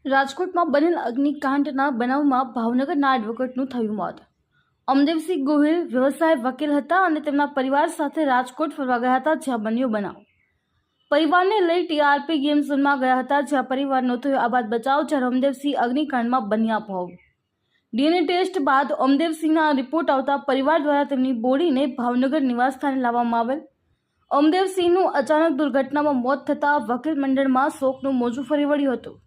રાજકોટમાં બનેલ અગ્નિકાંડના બનાવમાં ભાવનગરના એડવોકેટનું થયું મોત। અમદેવસિંહ ગોહિલ વ્યવસાય વકીલ હતા અને તેમના પરિવાર સાથે રાજકોટ ફરવા ગયા હતા, જ્યાં બન્યો બનાવ। પરિવારને લઈ ટીઆરપી ગેમ ઝોનમાં ગયા હતા, જ્યાં પરિવારનો થયો આબાદ બચાવ, જ્યારે અમદેવસિંહ અગ્નિકાંડમાં બન્યા ભોગ। ડીએનએ ટેસ્ટ બાદ અમદેવસિંહના રિપોર્ટ આવતા પરિવાર દ્વારા તેમની બોડીને ભાવનગર નિવાસસ્થાને લાવવામાં આવેલ। અમદેવસિંહનું અચાનક દુર્ઘટનામાં મોત થતાં વકીલ મંડળમાં શોકનું મોજું ફરી વળ્યું હતું।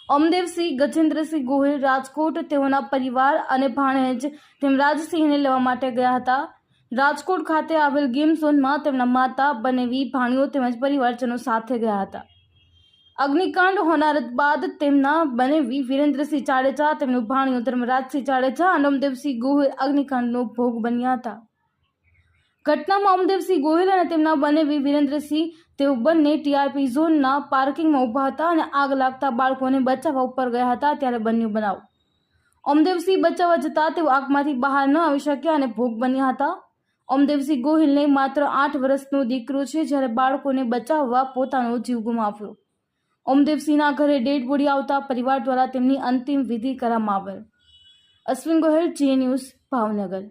અમદેવસિંહ ગજેન્દ્રસિંહ ગોહિલ રાજકોટ તેઓના પરિવાર અને ભાણેજ ધીમરાજસિંહને લેવા માટે ગયા હતા। રાજકોટ ખાતે આવેલ ગેમ ઝોનમાં તેમના માતા, બનેવી, ભાણીઓ તેમજ પરિવારજનો સાથે ગયા હતા। અગ્નિકાંડ હોનારત બાદ તેમના બનેવી વિરેન્દ્રસિંહ જાડેજા, તેમનું ભાણીઓ ધર્મરાજસિંહ જાડેજા અને અમદેવસિંહ ગોહિલ અગ્નિકાંડનો ભોગ બન્યા હતા। ઘટનામાં અમદેવસિંહ ગોહિલ અને તેમના બનેવી વિરેન્દ્રસિંહ તેઓ બંને ટીઆરપી ઝોનના પાર્કિંગમાં ઊભા હતા અને આગ લાગતા બાળકોને બચાવવા ઉપર ગયા હતા, ત્યારે બન્યો બનાવ। અમદેવસિંહ બચાવવા જતાં તેઓ આગમાંથી બહાર ન આવી શક્યા અને ભોગ બન્યા હતા। અમદેવસિંહ ગોહિલને માત્ર 8 વર્ષનો દીકરો છે, જ્યારે બાળકોને બચાવવા પોતાનો જીવ ગુમાવ્યો। અમદેવસિંહના ઘરે ડેડ બોડી આવતા પરિવાર દ્વારા તેમની અંતિમ વિધિ કરવામાં આવેલ। અશ્વિન ગોહિલ, જી ન્યૂઝ, ભાવનગર।